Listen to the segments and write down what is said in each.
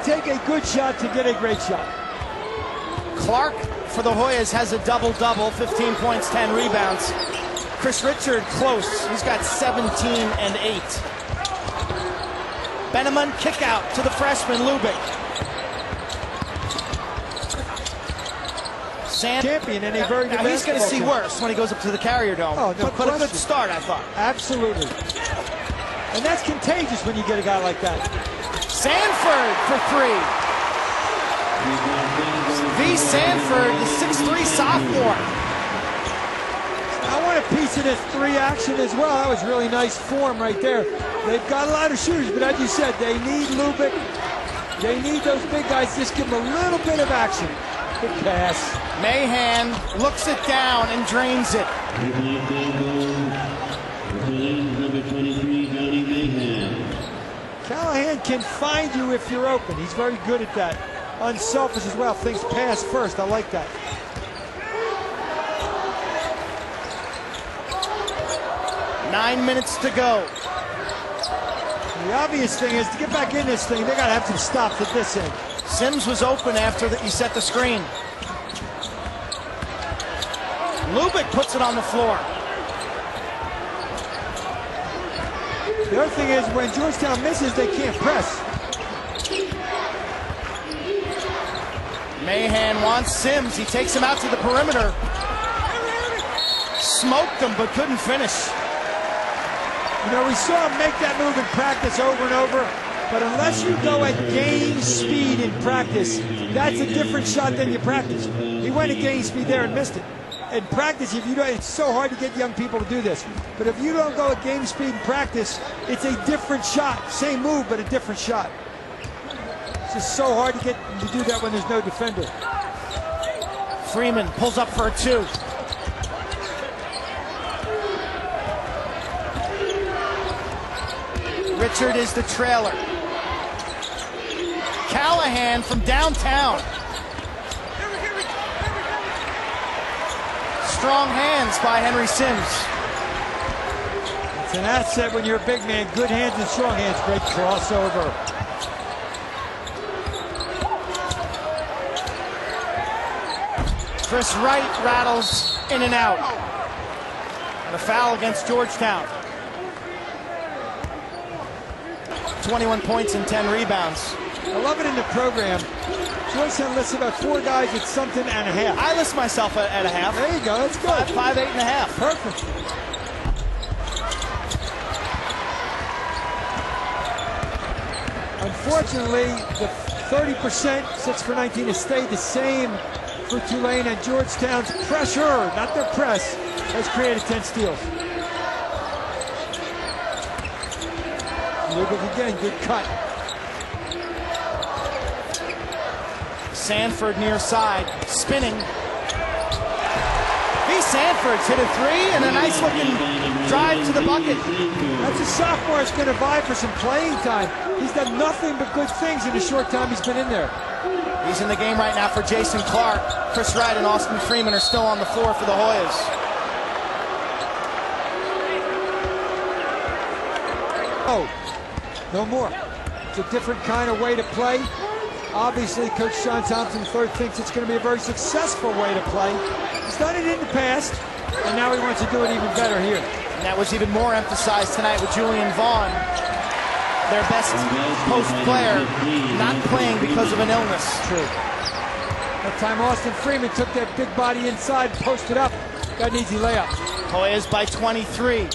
take a good shot to get a great shot. Clark for the Hoyas has a double-double, 15 points, 10 rebounds. Chris Richard close. He's got 17 and 8. Benneman kick out to the freshman Lubick. Champion in a very good he's going to see team. Worse when he goes up to the Carrier Dome. Oh, no but a good start, I thought. Absolutely. And that's contagious when you get a guy like that. Sanford for 3. V. Sanford, the 6'3" sophomore. I want a piece of this 3 action as well. That was really nice form right there. They've got a lot of shooters, but as you said, they need Lubick. They need those big guys. Just give them a little bit of action. Good pass. Mahan looks it down and drains it. Callahan can find you if you're open. He's very good at that. Unselfish as well. Thinks pass first. I like that. Nine minutes to go. The obvious thing is to get back in this thing, they got to have some stops at this end. Sims was open after he set the screen. Lubick puts it on the floor. The other thing is when Georgetown misses, they can't press. Mahan wants Sims. He takes him out to the perimeter. Smoked him, but couldn't finish. You know, we saw him make that move in practice over and over, but unless you go at game speed in practice, that's a different shot than you practice. He went at game speed there and missed it. In practice, if you don't, it's so hard to get young people to do this. But if you don't go at game speed in practice, it's a different shot. Same move, but a different shot. It's just so hard to get to do that when there's no defender. Freeman pulls up for a 2. Richard is the trailer. Callahan from downtown. Strong hands by Henry Sims. It's an asset when you're a big man. Good hands and strong hands. Great crossover. Chris Wright rattles in and out. And a foul against Georgetown. 21 points and 10 rebounds. I love it in the program. Georgetown lists about 4 guys at something and a half. I list myself at a half. There you go. That's good. 5'8" and a half. Perfect. Unfortunately, the 30%, 6 for 19, has stayed the same for Tulane, and Georgetown's pressure, not their press, has created 10 steals. Lubick again, good cut. Sanford near side, spinning. V. Sanford's hit a 3 and a nice looking drive to the bucket. That's a sophomore that's going to vie for some playing time. He's done nothing but good things in the short time he's been in there. He's in the game right now for Jason Clark. Chris Wright and Austin Freeman are still on the floor for the Hoyas. Oh, no more. It's a different kind of way to play. Obviously, Coach Sean Thompson III thinks it's going to be a very successful way to play. He's done it in the past, and now he wants to do it even better here. And that was even more emphasized tonight with Julian Vaughn, their best post player, not playing because of an illness. True. That time Austin Freeman took that big body inside, posted up, got an easy layup. Hoyas by 23.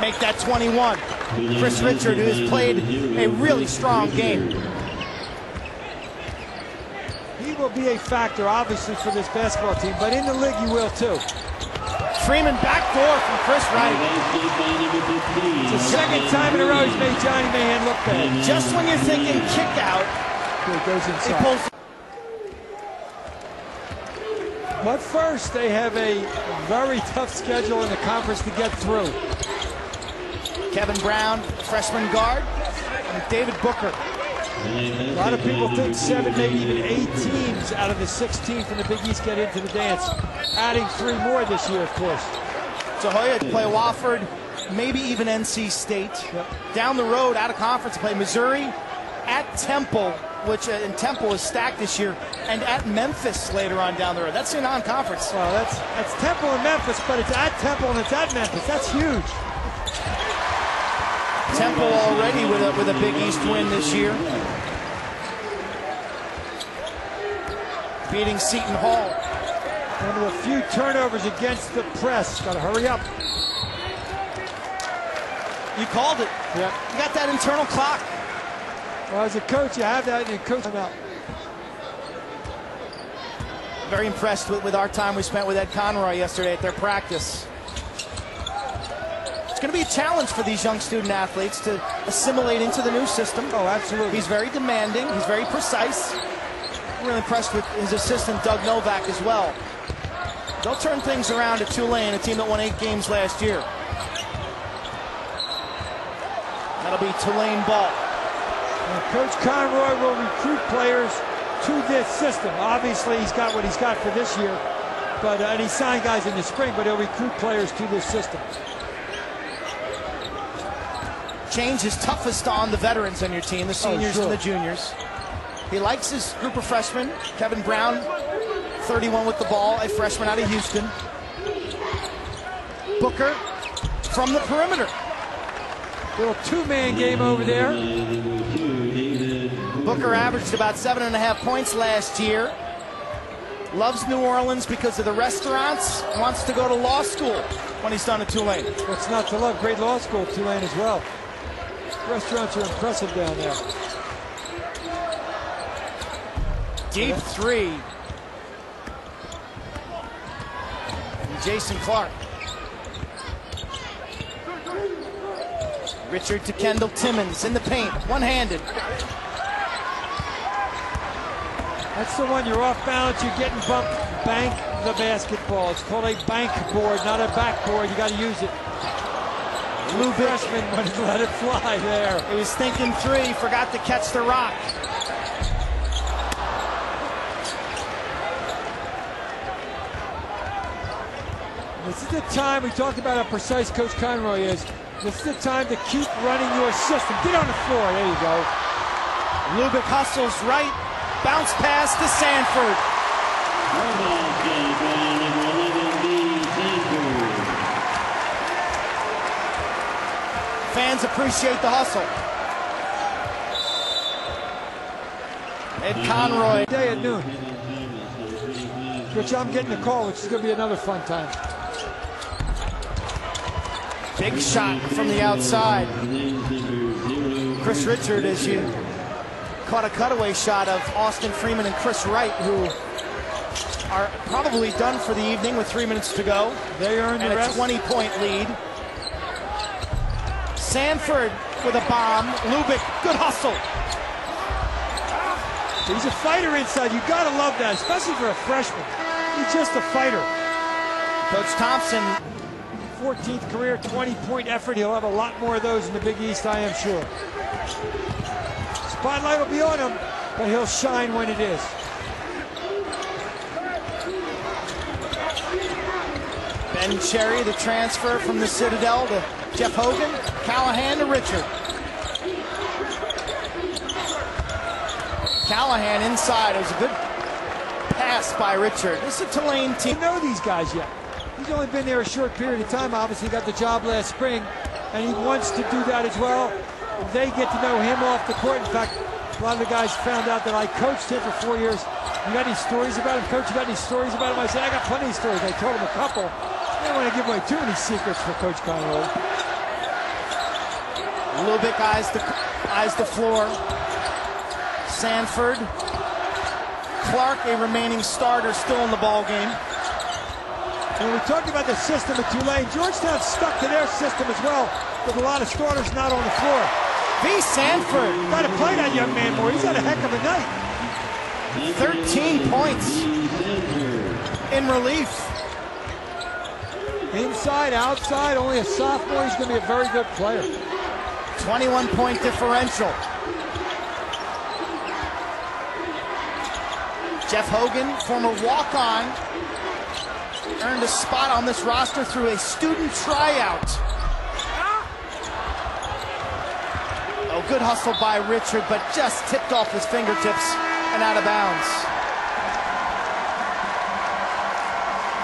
Make that 21. Chris Richard, who has played a really strong game. He will be a factor, obviously, for this basketball team, but in the league you will too. Freeman backdoor from Chris Wright. It's the second time in a row he's made Johnny Mahan look bad. Just when you're thinking kick out, he goes inside. He pulls. But first, they have a very tough schedule in the conference to get through. Kevin Brown, freshman guard, and David Booker. A lot of people think 7, maybe even 8 teams out of the 16 from the Big East get into the dance. Adding 3 more this year, of course. So Hoya to play Wofford, maybe even NC State. Yep. Down the road, out of conference, play Missouri, at Temple, which in Temple is stacked this year, and at Memphis later on down the road. That's in non-conference. Well, that's Temple and Memphis, but it's at Temple and it's at Memphis. That's huge. Temple already with a Big East win this year, beating Seton Hall. One of a few turnovers against the press. Got to hurry up. You called it. Yeah. You got that internal clock. Well, as a coach, you have that, and you coach them out. Very impressed with our time we spent with Ed Conroy yesterday at their practice. It's going to be a challenge for these young student athletes to assimilate into the new system. Oh, absolutely. He's very demanding. He's very precise. I'm really impressed with his assistant, Doug Novak, as well. They'll turn things around at Tulane, a team that won 8 games last year. That'll be Tulane ball. And Coach Conroy will recruit players to this system. Obviously, he's got what he's got for this year, but and he signed guys in the spring, but he'll recruit players to this system. Change is toughest on the veterans on your team, the seniors and the juniors. He likes his group of freshmen. Kevin Brown, 31 with the ball, a freshman out of Houston. Booker from the perimeter. Little two-man game over there. Booker averaged about 7.5 points last year. Loves New Orleans because of the restaurants. Wants to go to law school when he's done at Tulane. What's not to love? Great law school at Tulane as well. Restaurants are impressive down there. Deep three. And Jason Clark. Richard to Kendall Timmons in the paint, one-handed. That's the one. You're off balance. You're getting bumped. Bank the basketball. It's called a bank board, not a backboard. You got to use it. Blue freshman wanted to let it fly there. He was thinking three, forgot to catch the rock. This is the time we talked about how precise Coach Conroy is. This is the time to keep running your system. Get on the floor. There you go. Lubick hustles right. Bounce pass to Sanford. Fans appreciate the hustle. Ed Conroy. Day at noon. Which I'm getting a call, which is going to be another fun time. Big shot from the outside. Chris Richard, as you caught a cutaway shot of Austin Freeman and Chris Wright, who are probably done for the evening with 3 minutes to go. They earned the rest. A 20-point lead. Sanford with a bomb. Lubick, good hustle. He's a fighter inside. You got to love that, especially for a freshman. He's just a fighter. Coach Thompson. 14th career 20-point effort. He'll have a lot more of those in the Big East, I am sure. Spotlight will be on him, but he'll shine when it is. Ben Cherry, the transfer from the Citadel to Jeff Hogan. Callahan to Richard. Callahan inside. It was a good pass by Richard. This is a Tulane team. You know these guys yet. He's only been there a short period of time. Obviously got the job last spring, and he wants to do that as well. They get to know him off the court. In fact, a lot of the guys found out that I coached him for 4 years. You got any stories about him, Coach? You got any stories about him? I said, I got plenty of stories. I told him a couple. I don't want to give away too many secrets for Coach Conroy. Lubick eyes the floor. Sanford. Clark, a remaining starter, still in the ball game. And we talked about the system at Tulane. Georgetown's stuck to their system as well, with a lot of starters not on the floor. V. Sanford. Got to play that young man more. He's had a heck of a night. 13 points in relief. Inside, outside, only a sophomore. He's going to be a very good player. 21-point differential. Jeff Hogan, former walk-on, earned a spot on this roster through a student tryout. good hustle by Richard, but just tipped off his fingertips and out of bounds.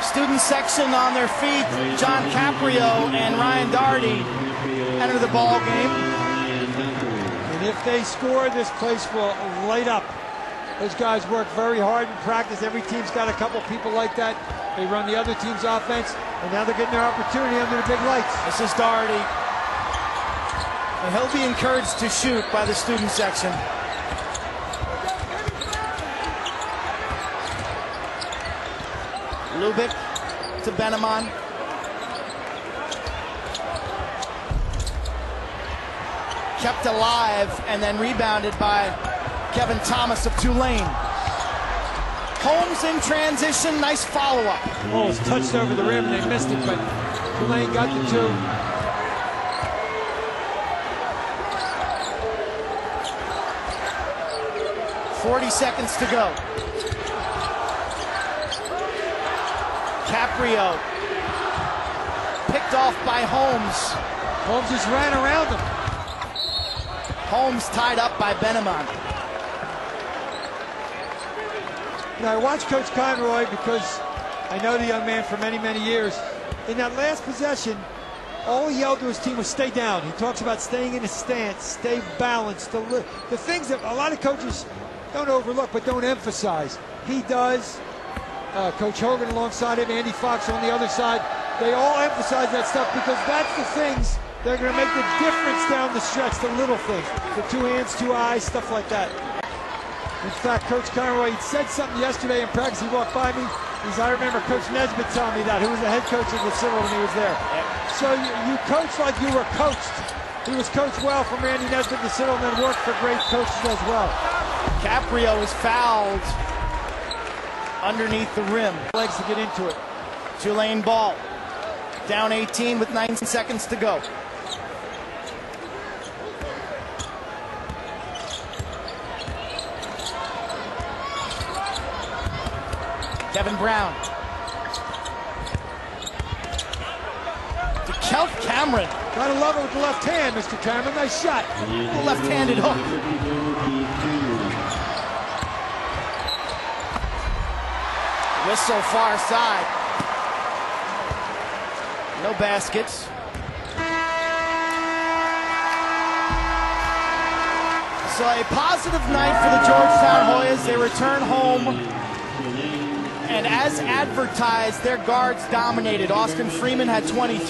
Student section on their feet. John Caprio and Ryan Doherty enter the ball game. And if they score, this place will light up. Those guys work very hard in practice. Every team's got a couple people like that. They run the other team's offense, and now they're getting their opportunity under the big lights. This is Doherty. And he'll be encouraged to shoot by the student section. Lubick to Benaman. Kept alive and then rebounded by Kevin Thomas of Tulane. Holmes in transition, nice follow-up. Oh, it was touched over the rim and they missed it, but Tulane got the two. .40 seconds to go. Caprio picked off by Holmes. Holmes just ran around him. Holmes tied up by Benaman. Now, I watched Coach Conroy because I know the young man for many, many years. In that last possession, all he yelled to his team was stay down. He talks about staying in a stance, stay balanced, the things that a lot of coaches don't overlook but don't emphasize. He does. Coach Hogan alongside him, Andy Fox on the other side, they all emphasize that stuff because that's the things that are going to make the difference down the stretch, the little things, the 2 hands, 2 eyes, stuff like that. In fact, Coach Conroy said something yesterday in practice. He walked by me. I remember Coach Nesbitt telling me that, who was the head coach of the Civil when he was there. So you coach like you were coached. He was coached well from Randy Nesbitt in the Civil and then worked for great coaches as well. Caprio is fouled underneath the rim. Legs to get into it. Tulane ball. Down 18 with 9 seconds to go. Kevin Brown. To Kelf Cameron. Gotta love it with the left hand, Mr. Cameron. Nice shot. Left-handed hook. Whistle far side. No baskets. So a positive night for the Georgetown Hoyas. They return home. And as advertised, their guards dominated. Austin Freeman had 23.